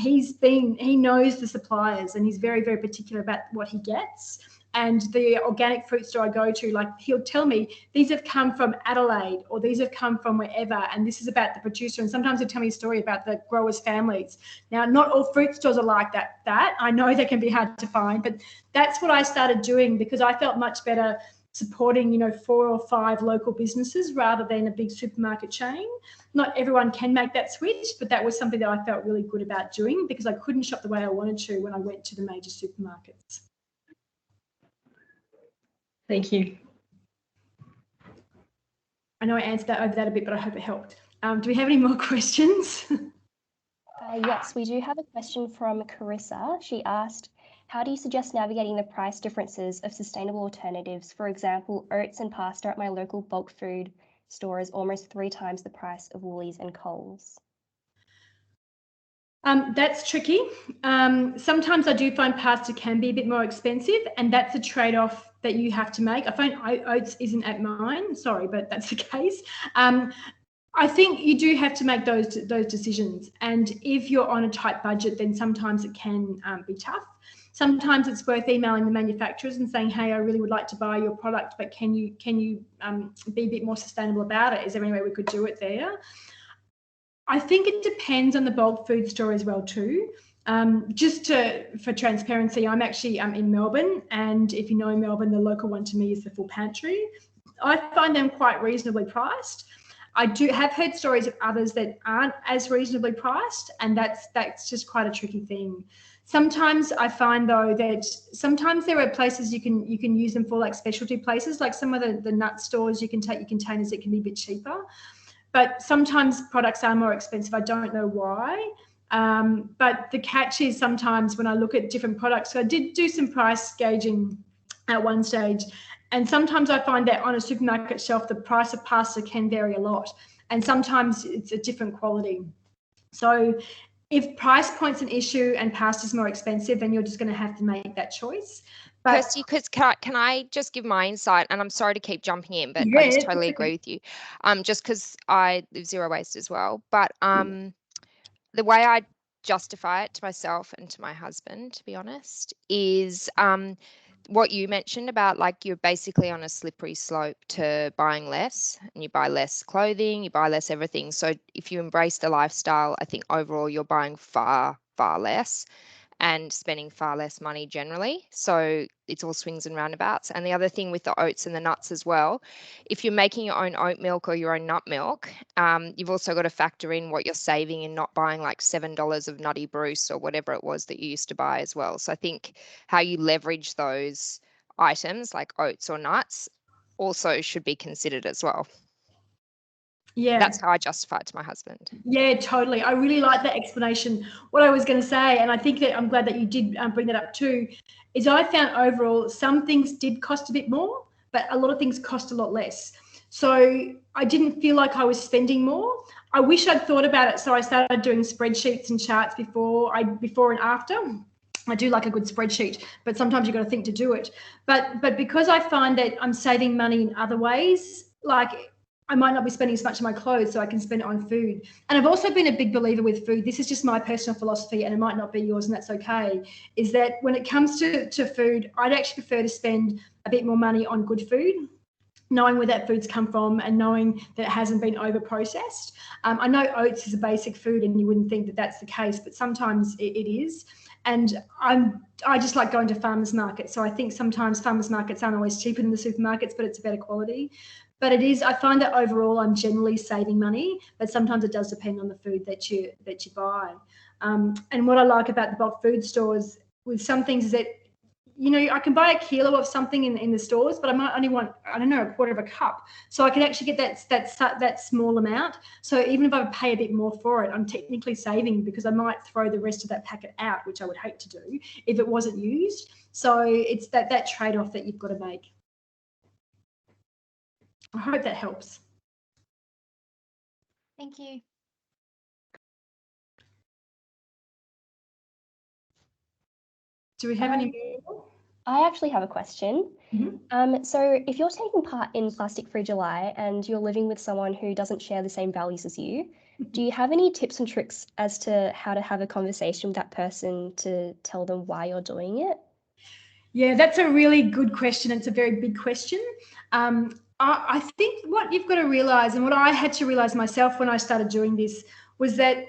knows the suppliers and he's very, very particular about what he gets. And the organic fruit store I go to, like he'll tell me these have come from Adelaide or these have come from wherever, and this is about the producer. And sometimes he'll tell me a story about the growers' families. Now, not all fruit stores are like that. I know they can be hard to find, but that's what I started doing because I felt much better supporting 4 or 5 local businesses rather than a big supermarket chain. Not everyone can make that switch, but that was something that I felt really good about doing because I couldn't shop the way I wanted to when I went to the major supermarkets. Thank you. I know I answered over that a bit, but I hope it helped. Do we have any more questions? Yes, we do have a question from Carissa. She asked, how do you suggest navigating the price differences of sustainable alternatives? For example, oats and pasta at my local bulk food store is almost 3 times the price of Woolies and Coles. That's tricky. Sometimes I do find pasta can be a bit more expensive, and that's a trade-off that you have to make. I find oats isn't at mine, sorry, but that's the case. I think you do have to make those decisions, and if you're on a tight budget, then sometimes it can be tough. Sometimes it's worth emailing the manufacturers and saying, hey, I really would like to buy your product, but can you be a bit more sustainable about it? Is there any way we could do it there? I think it depends on the bulk food store as well too. For transparency, I'm actually in Melbourne, and if you know Melbourne, the local one to me is the Full Pantry. I find them quite reasonably priced. I do have heard stories of others that aren't as reasonably priced, and that's just quite a tricky thing. Sometimes I find though that sometimes there are places you can use them for, like specialty places, like some of the nut stores. You can take your containers; it can be a bit cheaper. But sometimes products are more expensive. I don't know why. But the catch is sometimes when I look at different products, so I did do some price gauging at one stage, and sometimes I find that on a supermarket shelf, the price of pasta can vary a lot, and sometimes it's a different quality. So if price point's an issue and pasta's more expensive, then you're just going to have to make that choice. But Kirsty, can I just give my insight? And I'm sorry to keep jumping in, but I just totally agree with you. Just because I live zero waste as well. But the way I justify it to myself and to my husband, to be honest, is what you mentioned about, like, you're basically on a slippery slope to buying less, and you buy less clothing, you buy less everything. So if you embrace the lifestyle, I think overall you're buying far, far less and spending far less money generally. So it's all swings and roundabouts. And the other thing with the oats and the nuts as well, if you're making your own oat milk or your own nut milk, you've also got to factor in what you're saving and not buying like $7 of Nutty Bruce or whatever it was that you used to buy as well. So I think how you leverage those items like oats or nuts also should be considered as well. Yeah, that's how I justify it to my husband. Yeah, totally. I really like that explanation. What I was going to say, and I think that I'm glad that you did bring that up too, is I found overall some things did cost a bit more, but a lot of things cost a lot less. So I didn't feel like I was spending more. I wish I'd thought about it. So I started doing spreadsheets and charts before and after. I do like a good spreadsheet, but sometimes you've got to think to do it. But because I find that I'm saving money in other ways, like I might not be spending as much on my clothes, so I can spend it on food. And I've also been a big believer with food. This is just my personal philosophy, and it might not be yours, and that's okay, is that when it comes to food, I'd actually prefer to spend a bit more money on good food, knowing where that food's come from and knowing that it hasn't been over-processed. I know oats is a basic food and you wouldn't think that that's the case, but sometimes it is. And I just like going to farmers markets. So I think sometimes farmers markets aren't always cheaper than the supermarkets, but it's a better quality. But it is, I find that overall I'm generally saving money, but sometimes it does depend on the food that you buy. And what I like about the bulk food stores with some things is that, you know, I can buy a kilo of something in the stores, but I might only want, I don't know, a quarter of a cup. So I can actually get that small amount. So even if I pay a bit more for it, I'm technically saving because I might throw the rest of that packet out, which I would hate to do if it wasn't used. So it's that trade-off that you've got to make. I hope that helps. Thank you. Do we have any more? I actually have a question. Mm-hmm. So if you're taking part in Plastic Free July and you're living with someone who doesn't share the same values as you, do you have any tips and tricks as to how to have a conversation with that person to tell them why you're doing it? Yeah, that's a really good question. It's a very big question. I think what you've got to realise, and what I had to realise myself when I started doing this, was that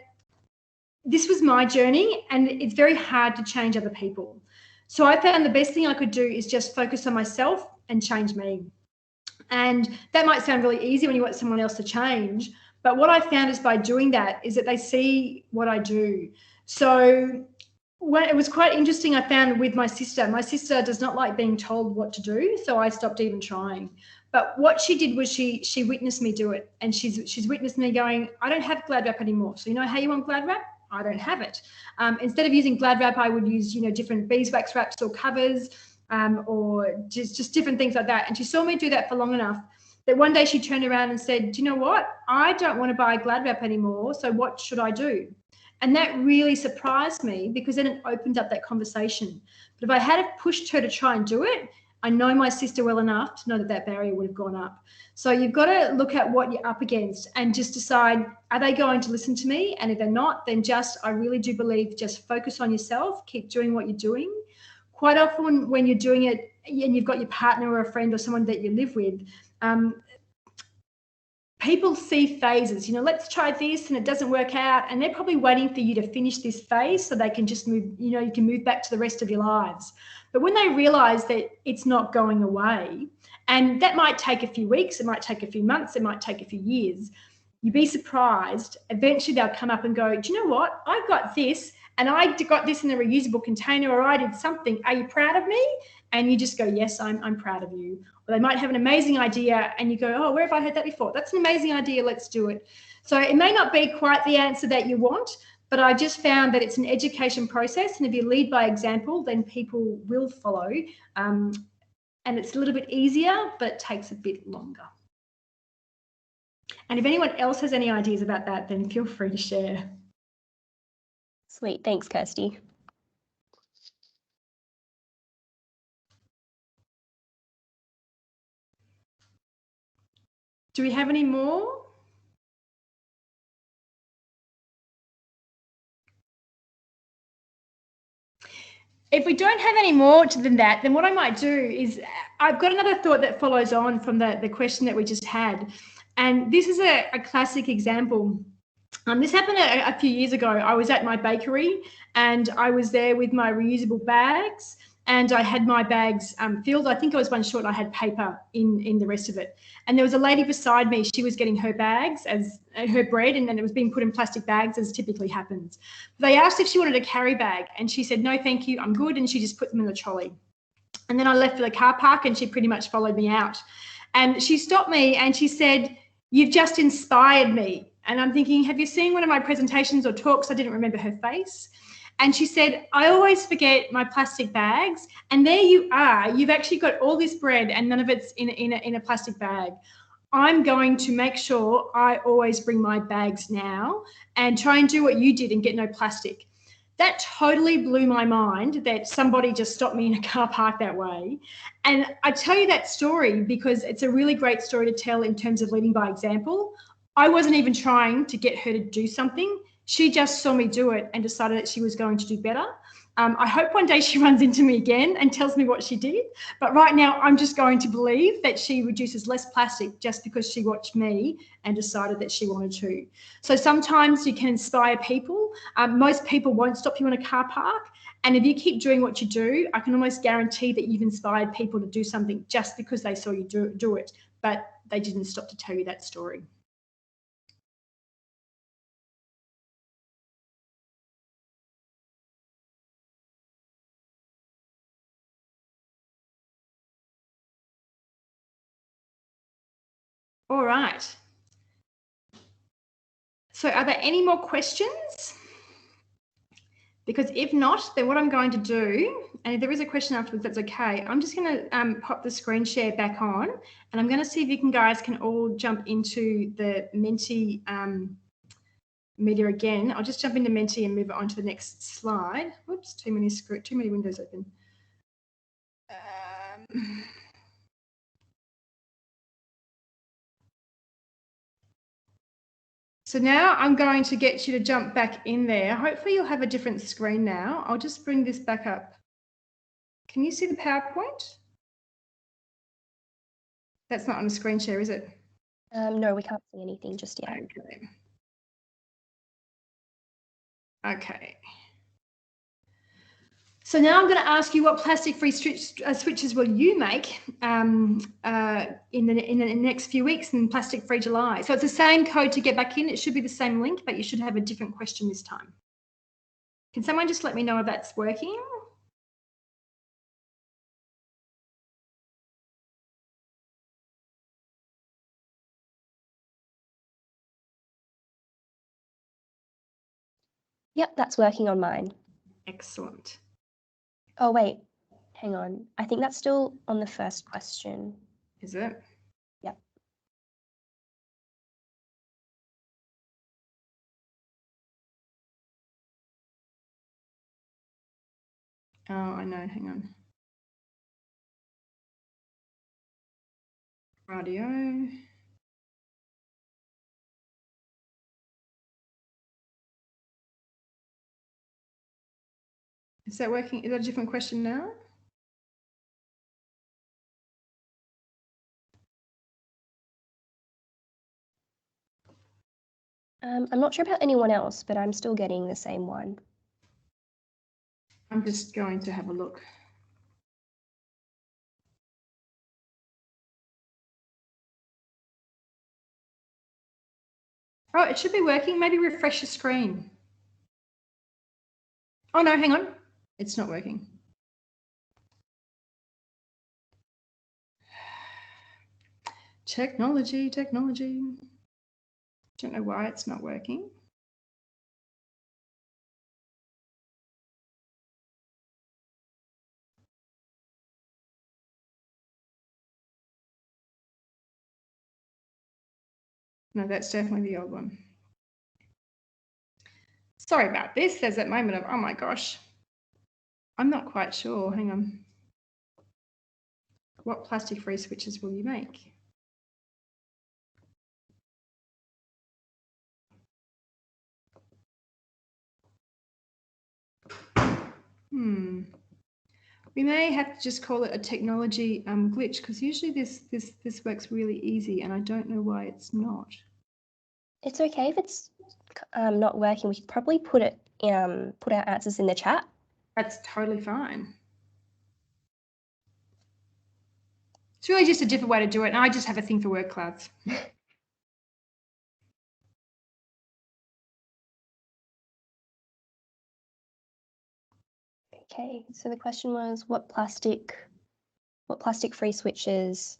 this was my journey and it's very hard to change other people. So I found the best thing I could do is just focus on myself and change me. And that might sound really easy when you want someone else to change, but what I found is by doing that is that they see what I do. So when it was quite interesting, I found with my sister does not like being told what to do, so I stopped even trying. But what she did was she witnessed me do it, and she's witnessed me going, I don't have Glad Wrap anymore. So you know how you want Glad Wrap? I don't have it. Instead of using Glad Wrap, I would use, you know, different beeswax wraps or covers, or just different things like that. And she saw me do that for long enough that one day she turned around and said, do you know what? I don't want to buy Glad Wrap anymore. So what should I do? And that really surprised me because then it opened up that conversation. But if I had pushed her to try and do it, I know my sister well enough to know that that barrier would have gone up. So you've got to look at what you're up against and just decide, are they going to listen to me? And if they're not, then I really do believe, just focus on yourself, keep doing what you're doing. Quite often when you're doing it and you've got your partner or a friend or someone that you live with, people see phases, you know, let's try this and it doesn't work out. And they're probably waiting for you to finish this phase so they can just move, you know, you can move back to the rest of your lives. But when they realize that it's not going away, and that might take a few weeks, it might take a few months, it might take a few years, you'd be surprised. Eventually they'll come up and go, do you know what? I got this and I got this in a reusable container, or I did something. Are you proud of me? And you just go, yes, I'm proud of you. Or they might have an amazing idea and you go, oh, where have I heard that before? That's an amazing idea, let's do it. So it may not be quite the answer that you want, but I just found that it's an education process. And if you lead by example, then people will follow. And it's a little bit easier, but it takes a bit longer. And if anyone else has any ideas about that, then feel free to share. Sweet, thanks, Kirsty. Do we have any more? If we don't have any more than that, then what I might do is I've got another thought that follows on from the question that we just had. And this is a classic example. This happened a few years ago. I was at my bakery and I was there with my reusable bags, and I had my bags filled. I think I was one short. I had paper in the rest of it. And there was a lady beside me. She was getting her bags as her bread, and then it was being put in plastic bags, as typically happens. They asked if she wanted a carry bag, and she said, no, thank you, I'm good. And she just put them in the trolley. And then I left for the car park and she pretty much followed me out. And she stopped me and she said, you've just inspired me. And I'm thinking, have you seen one of my presentations or talks? I didn't remember her face. And she said, I always forget my plastic bags. And there you are. You've actually got all this bread and none of it's in a plastic bag. I'm going to make sure I always bring my bags now and try and do what you did and get no plastic. That totally blew my mind that somebody just stopped me in a car park that way. And I tell you that story because it's a really great story to tell in terms of leading by example. I wasn't even trying to get her to do something. She just saw me do it and decided that she was going to do better. I hope one day she runs into me again and tells me what she did. But right now, I'm just going to believe that she reduces less plastic just because she watched me and decided that she wanted to. So sometimes you can inspire people. Most people won't stop you in a car park. And if you keep doing what you do, I can almost guarantee that you've inspired people to do something just because they saw you do it, but they didn't stop to tell you that story. All right. So are there any more questions? Because if not, then what I'm going to do, and if there is a question afterwards, that's okay. I'm just going to pop the screen share back on, and I'm going to see if you guys can all jump into the Menti media again. I'll just jump into Menti and move it on to the next slide. Whoops, too many windows open. So now I'm going to get you to jump back in there. Hopefully you'll have a different screen now. I'll just bring this back up. Can you see the PowerPoint? That's not on the screen share, is it? No, we can't see anything just yet. Okay. Okay. So now I'm going to ask you what plastic-free switches will you make in the next few weeks in Plastic-Free July. So it's the same code to get back in. It should be the same link, but you should have a different question this time. Can someone just let me know if that's working? Yep, that's working on mine. Excellent. Oh, wait, hang on. I think that's still on the first question. Is it? Yep. Oh, I know. Hang on. Radio. Is that working? Is that a different question now? I'm not sure about anyone else, but I'm still getting the same one. I'm just going to have a look. Oh, it should be working. Maybe refresh the screen. Oh, no, hang on. It's not working. Technology. Don't know why it's not working. No, that's definitely the old one. Sorry about this. There's that moment of, oh my gosh. I'm not quite sure. Hang on. What plastic-free switches will you make? We may have to just call it a technology glitch because usually this works really easy and I don't know why it's not. It's okay if it's not working. We could probably put our answers in the chat. That's totally fine. It's really just a different way to do it, and I just have a thing for word clouds. Okay, so the question was what plastic-free switches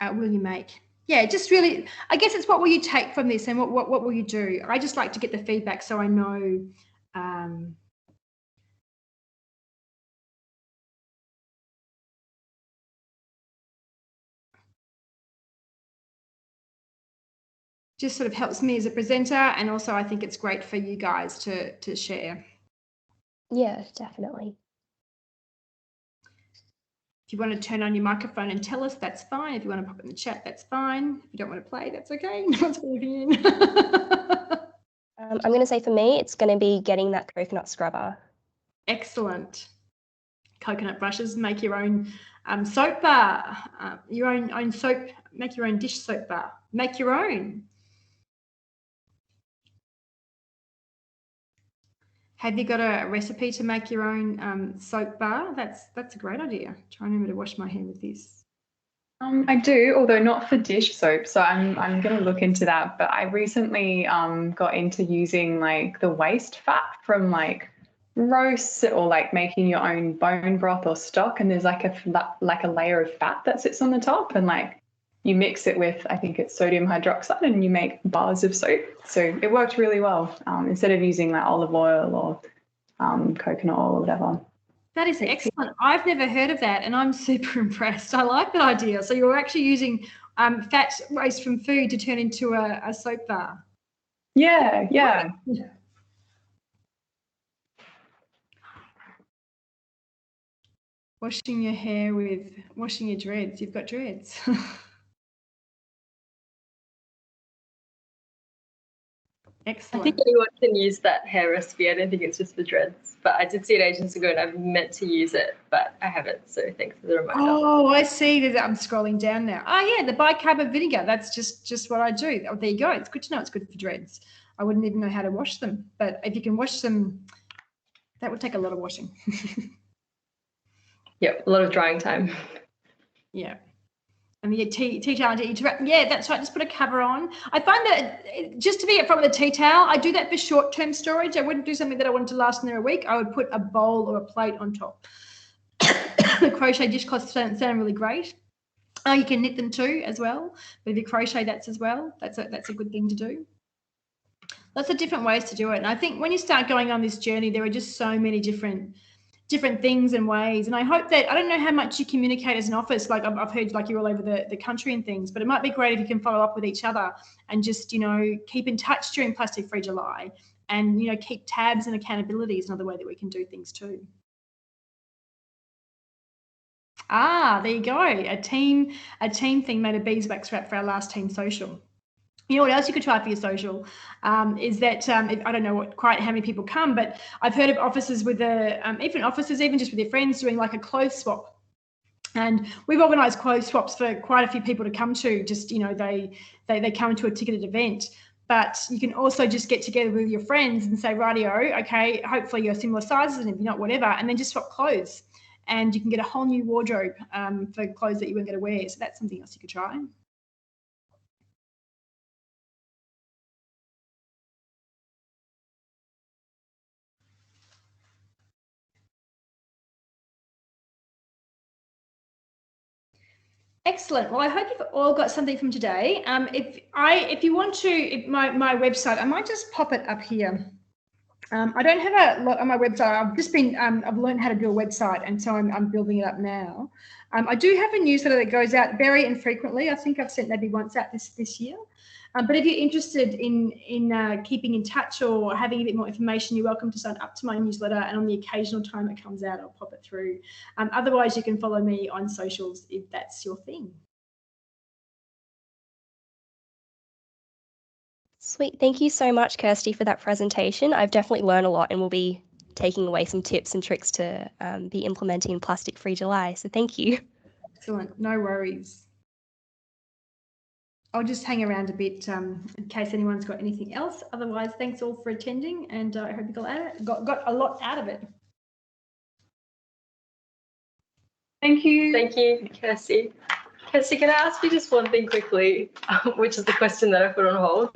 will you make? Yeah, just really, I guess it's what will you take from this and what will you do? I just like to get the feedback so I know. just sort of helps me as a presenter, and also I think it's great for you guys to share. Yeah, definitely. If you want to turn on your microphone and tell us, that's fine. If you want to pop it in the chat, that's fine. If you don't want to play, that's okay. No one's going to be in. I'm going to say for me, it's going to be getting that coconut scrubber. Excellent. Coconut brushes, make your own soap bar, your own soap, make your own dish soap bar, make your own. Have you got a recipe to make your own soap bar? That's a great idea. Try and remember to wash my hair with this. I do, although not for dish soap. So I'm going to look into that. But I recently got into using like the waste fat from like roasts or like making your own bone broth or stock. And there's like a layer of fat that sits on the top, and like you mix it with, I think it's sodium hydroxide, and you make bars of soap. So it worked really well instead of using like olive oil or coconut oil or whatever. That is excellent. I've never heard of that, and I'm super impressed. I like that idea. So you're actually using fat waste from food to turn into a soap bar. Yeah. Washing your hair with washing your dreads. You've got dreads. Excellent. I think anyone can use that hair recipe. I don't think it's just for dreads, but I did see it ages ago and I've meant to use it, but I haven't. So thanks for the reminder. Oh, I see. I'm scrolling down now. Oh, yeah, the bicarbonate vinegar. That's just what I do. Oh, there you go. It's good to know it's good for dreads. I wouldn't even know how to wash them, but if you can wash them, that would take a lot of washing. Yep, a lot of drying time. Yeah. And the tea towel, yeah, that's right. Just put a cover on. I find that just to be upfront with a tea towel, I do that for short-term storage. I wouldn't do something that I wanted to last in there a week. I would put a bowl or a plate on top. The crochet dishcloths sound really great. You can knit them too as well. But if you crochet, that's as well. That's a good thing to do. Lots of different ways to do it. And I think when you start going on this journey, there are just so many different things and ways. And I hope that, I don't know how much you communicate as an office, like I've heard like you're all over the country and things, but it might be great if you can follow up with each other and just, keep in touch during Plastic Free July, and, keep tabs and accountability is another way that we can do things too. There you go. A team thing made a beeswax wrap for our last team social. You know what else you could try for your social is that I don't know quite how many people come, but I've heard of offices with even just with your friends doing like a clothes swap. And we've organised clothes swaps for quite a few people to come to. Just they come to a ticketed event, but you can also just get together with your friends and say, rightio, okay, hopefully you're similar sizes, and if you're not, whatever, and then just swap clothes, and you can get a whole new wardrobe for clothes that you weren't going to wear. So that's something else you could try. Excellent. Well, I hope you've all got something from today. If you want to, my website, I might just pop it up here. I don't have a lot on my website. I've learned how to do a website, and so I'm building it up now. I do have a newsletter that goes out very infrequently. I think I've sent maybe once out this year. But if you're interested in keeping in touch or having a bit more information, you're welcome to sign up to my newsletter, and on the occasional time it comes out, I'll pop it through. Otherwise, you can follow me on socials if that's your thing. Sweet. Thank you so much, Kirsty, for that presentation. I've definitely learned a lot, and we'll be taking away some tips and tricks to be implementing in Plastic Free July. So thank you. Excellent. No worries. I'll just hang around a bit in case anyone's got anything else. Otherwise, thanks all for attending, and I hope you got a lot out of it. Thank you. Thank you, Kirsty. Kirsty, can I ask you just one thing quickly, which is the question that I put on hold,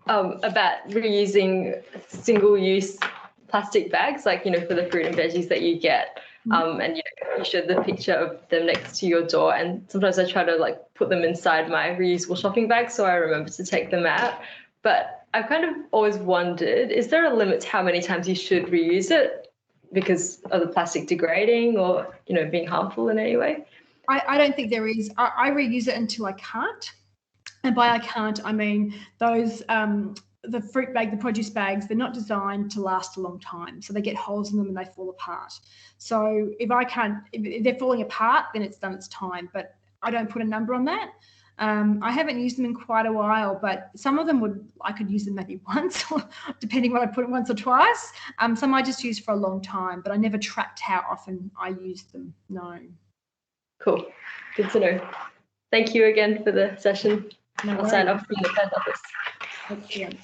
about reusing single-use plastic bags, like, for the fruit and veggies that you get. And you showed the picture of them next to your door, and sometimes I try to put them inside my reusable shopping bag so I remember to take them out. But I've kind of always wondered, is there a limit to how many times you should reuse it because of the plastic degrading or being harmful in any way? I don't think there is. I reuse it until I can't. And by I can't, I mean those the fruit bag, the produce bags, they're not designed to last a long time. So they get holes in them and they fall apart. So if they're falling apart, then it's done its time. But I don't put a number on that. I haven't used them in quite a while, but some of them I could use them maybe once, depending what I put once or twice. Some I just use for a long time, but I never tracked how often I used them. No. Cool. Good to know. Thank you again for the session. I'll sign off from the Perth office. Excellent.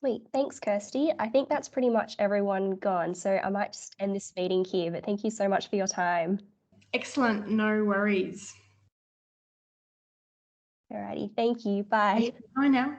Sweet. Thanks, Kirsty. I think that's pretty much everyone gone. So I might just end this meeting here, but thank you so much for your time. Excellent. No worries. Alrighty. Thank you. Bye. Bye now.